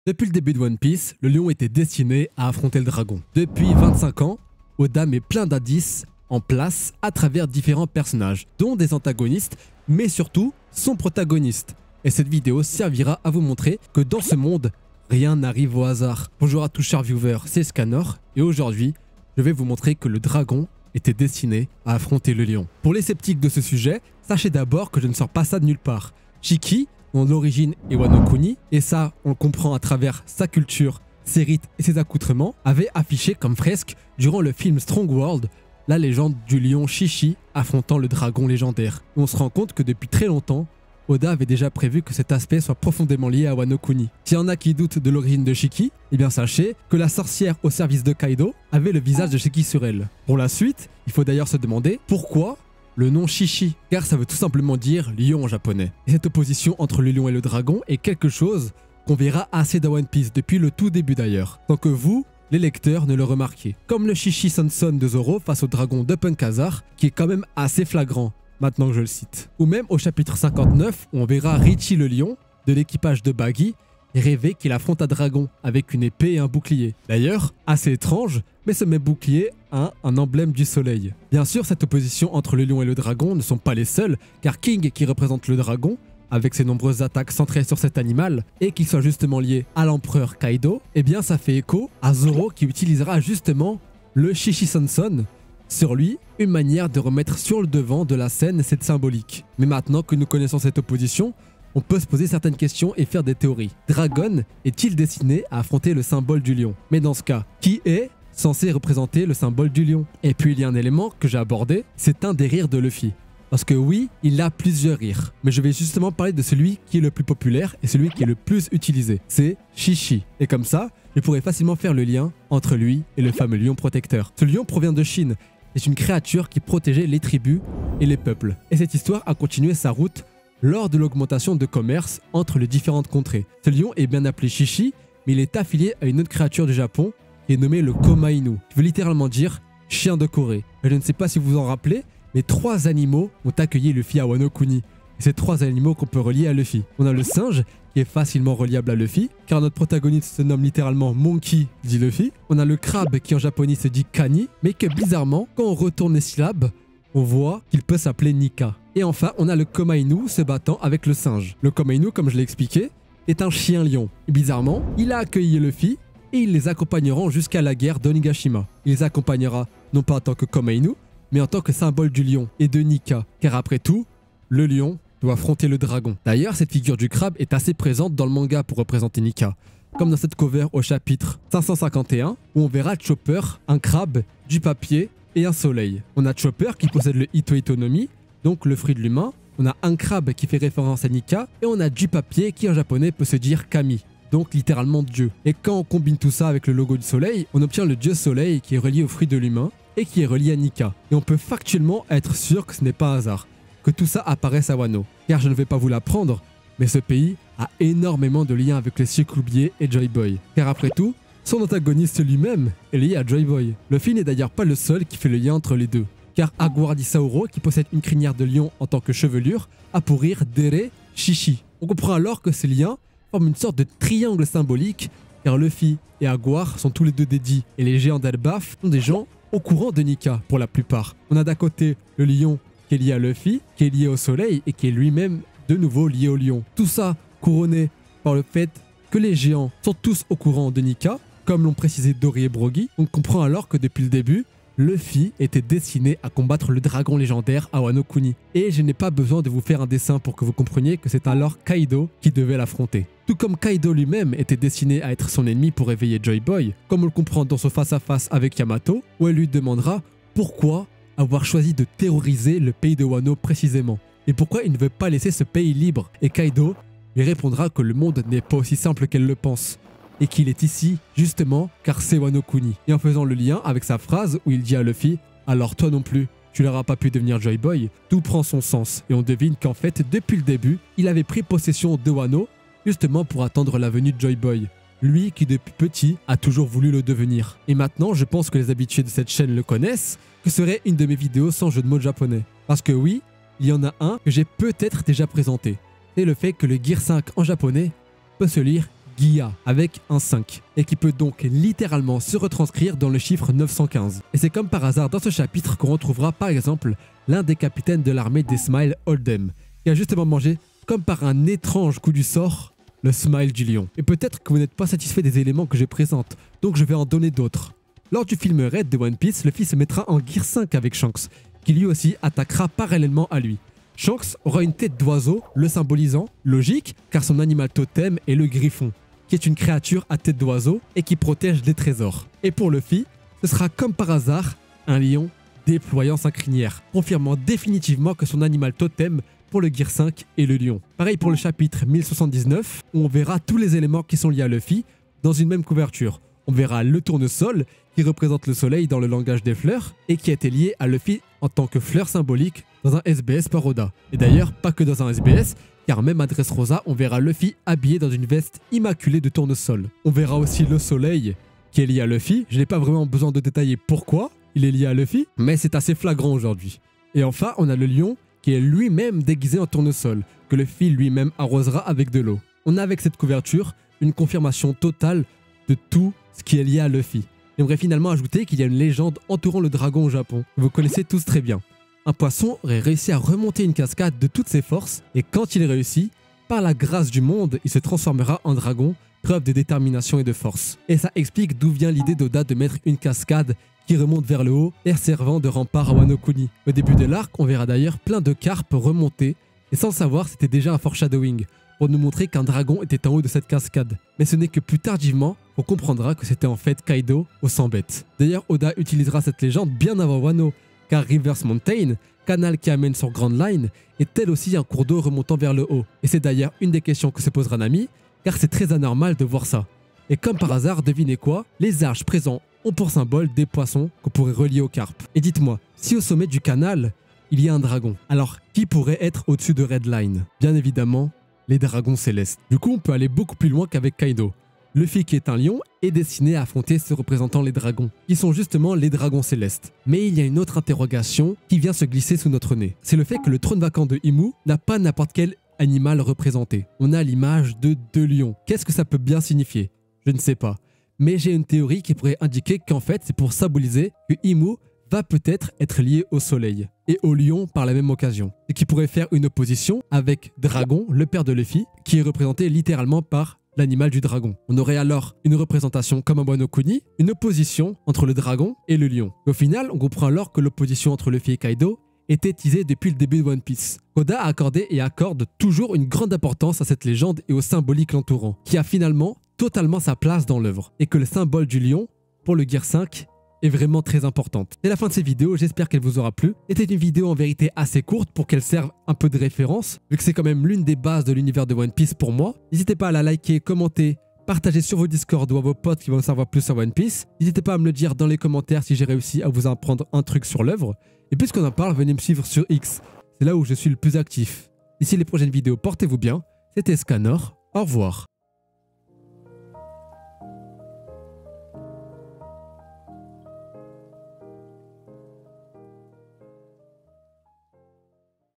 Depuis le début de One Piece, le lion était destiné à affronter le dragon. Depuis 25 ans, Oda met plein d'indices en place à travers différents personnages, dont des antagonistes, mais surtout son protagoniste. Et cette vidéo servira à vous montrer que dans ce monde, rien n'arrive au hasard. Bonjour à tous chers viewers, c'est Scanor, et aujourd'hui, je vais vous montrer que le dragon était destiné à affronter le lion. Pour les sceptiques de ce sujet, sachez d'abord que je ne sors pas ça de nulle part. Shiki, dont l'origine est Wano Kuni, et ça on le comprend à travers sa culture, ses rites et ses accoutrements, avait affiché comme fresque durant le film Strong World la légende du lion Shishi affrontant le dragon légendaire. On se rend compte que depuis très longtemps, Oda avait déjà prévu que cet aspect soit profondément lié à Wano Kuni. S'il y en a qui doutent de l'origine de Shiki, eh bien sachez que la sorcière au service de Kaido avait le visage de Shiki sur elle. Pour la suite, il faut d'ailleurs se demander pourquoi le nom Shishi, car ça veut tout simplement dire lion en japonais. Et cette opposition entre le lion et le dragon est quelque chose qu'on verra assez dans One Piece depuis le tout début d'ailleurs, sans que vous, les lecteurs, ne le remarquiez. Comme le Shishi Sanson de Zoro face au dragon de Punk Hazard, qui est quand même assez flagrant, maintenant que je le cite. Ou même au chapitre 59, où on verra Richie le lion, de l'équipage de Baggy, rêver qu'il affronte un dragon avec une épée et un bouclier. D'ailleurs, assez étrange, mais ce même bouclier a un emblème du soleil. Bien sûr, cette opposition entre le lion et le dragon ne sont pas les seuls, car King, qui représente le dragon, avec ses nombreuses attaques centrées sur cet animal, et qu'il soit justement lié à l'empereur Kaido, eh bien ça fait écho à Zoro qui utilisera justement le Shishi Sanson sur lui, une manière de remettre sur le devant de la scène cette symbolique. Mais maintenant que nous connaissons cette opposition, on peut se poser certaines questions et faire des théories. Dragon est-il destiné à affronter le symbole du lion? Mais dans ce cas, qui est censé représenter le symbole du lion? Et puis il y a un élément que j'ai abordé, c'est un des rires de Luffy. Parce que oui, il a plusieurs rires, mais je vais justement parler de celui qui est le plus populaire et celui qui est le plus utilisé. C'est Shishi. Et comme ça, je pourrais facilement faire le lien entre lui et le fameux lion protecteur. Ce lion provient de Chine. C'est une créature qui protégeait les tribus et les peuples. Et cette histoire a continué sa route lors de l'augmentation de commerce entre les différentes contrées. Ce lion est bien appelé Shishi, mais il est affilié à une autre créature du Japon qui est nommée le Komainu, qui veut littéralement dire chien de Corée. Et je ne sais pas si vous vous en rappelez, mais 3 animaux ont accueilli Luffy à Wano Kuni. Et ces 3 animaux qu'on peut relier à Luffy. On a le singe, qui est facilement reliable à Luffy, car notre protagoniste se nomme littéralement Monkey, dit Luffy. On a le crabe, qui en japonais se dit Kani, mais que bizarrement, quand on retourne les syllabes, on voit qu'il peut s'appeler Nika. Et enfin, on a le Komainu se battant avec le singe. Le Komainu, comme je l'ai expliqué, est un chien-lion. Bizarrement, il a accueilli Luffy et ils les accompagneront jusqu'à la guerre d'Onigashima. Il les accompagnera non pas en tant que Komainu, mais en tant que symbole du lion et de Nika. Car après tout, le lion doit affronter le dragon. D'ailleurs, cette figure du crabe est assez présente dans le manga pour représenter Nika. Comme dans cette cover au chapitre 551, où on verra Chopper, un crabe, du papier et un soleil. On a Chopper qui possède le Ito Ito no Mi, donc le fruit de l'humain. On a un crabe qui fait référence à Nika. Et on a du papier qui en japonais peut se dire Kami, donc littéralement Dieu. Et quand on combine tout ça avec le logo du soleil, on obtient le dieu soleil qui est relié au fruit de l'humain et qui est relié à Nika. Et on peut factuellement être sûr que ce n'est pas un hasard, que tout ça apparaisse à Wano. Car je ne vais pas vous l'apprendre, mais ce pays a énormément de liens avec les Cycloubiers et Joy Boy. Car après tout, son antagoniste lui-même est lié à Joy Boy. Luffy n'est d'ailleurs pas le seul qui fait le lien entre les deux. Car Aguardi Sauro, qui possède une crinière de lion en tant que chevelure, a pour rire Dere Shishi. On comprend alors que ces liens forment une sorte de triangle symbolique, car Luffy et Aguar sont tous les deux dédiés, et les géants d'Elbaf sont des gens au courant de Nika pour la plupart. On a d'un côté le lion qui est lié à Luffy, qui est lié au soleil et qui est lui-même de nouveau lié au lion. Tout ça couronné par le fait que les géants sont tous au courant de Nika, comme l'ont précisé Dory et Brogy. On comprend alors que depuis le début, Luffy était destiné à combattre le dragon légendaire à Wano Kuni. Et je n'ai pas besoin de vous faire un dessin pour que vous compreniez que c'est alors Kaido qui devait l'affronter. Tout comme Kaido lui-même était destiné à être son ennemi pour réveiller Joy Boy, comme on le comprend dans son face-à-face avec Yamato, où elle lui demandera pourquoi avoir choisi de terroriser le pays de Wano précisément, et pourquoi il ne veut pas laisser ce pays libre. Et Kaido lui répondra que le monde n'est pas aussi simple qu'elle le pense, et qu'il est ici, justement, car c'est Wano Kuni. Et en faisant le lien avec sa phrase où il dit à Luffy « Alors toi non plus, tu n'auras pas pu devenir Joy Boy », tout prend son sens, et on devine qu'en fait, depuis le début, il avait pris possession de Wano, justement pour attendre la venue de Joy Boy. Lui qui depuis petit a toujours voulu le devenir. Et maintenant, je pense que les habitués de cette chaîne le connaissent, que serait une de mes vidéos sans jeu de mots japonais. Parce que oui, il y en a un que j'ai peut-être déjà présenté. C'est le fait que le Gear 5 en japonais peut se lire Gia avec un 5 et qui peut donc littéralement se retranscrire dans le chiffre 915. Et c'est comme par hasard dans ce chapitre qu'on retrouvera par exemple l'un des capitaines de l'armée des Smile Oldham qui a justement mangé, comme par un étrange coup du sort, le Smile du lion. Et peut-être que vous n'êtes pas satisfait des éléments que je présente, donc je vais en donner d'autres. Lors du film Red de One Piece, Luffy se mettra en Gear 5 avec Shanks, qui lui aussi attaquera parallèlement à lui. Shanks aura une tête d'oiseau, le symbolisant, logique, car son animal totem est le griffon, qui est une créature à tête d'oiseau et qui protège des trésors. Et pour Luffy, ce sera comme par hasard un lion déployant sa crinière, confirmant définitivement que son animal totem pour le Gear 5 est le lion. Pareil pour le chapitre 1079, où on verra tous les éléments qui sont liés à Luffy dans une même couverture. On verra le tournesol, qui représente le soleil dans le langage des fleurs, et qui a été lié à Luffy en tant que fleur symbolique dans un SBS par Oda. Et d'ailleurs, pas que dans un SBS, car même à Dressrosa, on verra Luffy habillé dans une veste immaculée de tournesol. On verra aussi le soleil, qui est lié à Luffy. Je n'ai pas vraiment besoin de détailler pourquoi il est lié à Luffy, mais c'est assez flagrant aujourd'hui. Et enfin, on a le lion, qui est lui-même déguisé en tournesol, que Luffy lui-même arrosera avec de l'eau. On a avec cette couverture une confirmation totale de tout ce qui est lié à Luffy. J'aimerais finalement ajouter qu'il y a une légende entourant le dragon au Japon, que vous connaissez tous très bien. Un poisson aurait réussi à remonter une cascade de toutes ses forces, et quand il réussit, par la grâce du monde, il se transformera en dragon, preuve de détermination et de force. Et ça explique d'où vient l'idée d'Oda de mettre une cascade qui remonte vers le haut et servant de rempart à Wano Kuni. Au début de l'arc, on verra d'ailleurs plein de carpes remonter, et sans le savoir, c'était déjà un foreshadowing, pour nous montrer qu'un dragon était en haut de cette cascade. Mais ce n'est que plus tardivement qu'on comprendra que c'était en fait Kaido au 100 bêtes. D'ailleurs, Oda utilisera cette légende bien avant Wano, car Rivers Mountain, canal qui amène sur Grand Line, est elle aussi un cours d'eau remontant vers le haut. Et c'est d'ailleurs une des questions que se posera Nami, car c'est très anormal de voir ça. Et comme par hasard, devinez quoi? Les arches présents ont pour symbole des poissons qu'on pourrait relier aux carpes. Et dites-moi, si au sommet du canal, il y a un dragon, alors qui pourrait être au-dessus de Red Line? Bien évidemment, les dragons célestes. Du coup, on peut aller beaucoup plus loin qu'avec Kaido. Luffy, qui est un lion, est destiné à affronter ceux représentant les dragons, qui sont justement les dragons célestes. Mais il y a une autre interrogation qui vient se glisser sous notre nez. C'est le fait que le trône vacant de Imu n'a pas n'importe quel animal représenté. On a l'image de 2 lions. Qu'est-ce que ça peut bien signifier? Je ne sais pas. Mais j'ai une théorie qui pourrait indiquer qu'en fait, c'est pour symboliser que Imu va peut-être être lié au soleil et au lion par la même occasion. Et qui pourrait faire une opposition avec Dragon, le père de Luffy, qui est représenté littéralement par l'animal du dragon. On aurait alors une représentation comme un Wano Kuni, une opposition entre le dragon et le lion. Au final, on comprend alors que l'opposition entre Luffy et Kaido était teasée depuis le début de One Piece. Oda a accordé et accorde toujours une grande importance à cette légende et au symbolique l'entourant, qui a finalement totalement sa place dans l'œuvre, et que le symbole du lion, pour le Gear 5, est vraiment très importante. C'est la fin de cette vidéo, j'espère qu'elle vous aura plu. C'était une vidéo en vérité assez courte pour qu'elle serve un peu de référence, vu que c'est quand même l'une des bases de l'univers de One Piece pour moi. N'hésitez pas à la liker, commenter, partager sur vos Discord ou à vos potes qui vont en savoir plus sur One Piece. N'hésitez pas à me le dire dans les commentaires si j'ai réussi à vous apprendre un truc sur l'œuvre. Et puisqu'on en parle, venez me suivre sur X, c'est là où je suis le plus actif. D'ici les prochaines vidéos, portez-vous bien, c'était Scanor, au revoir.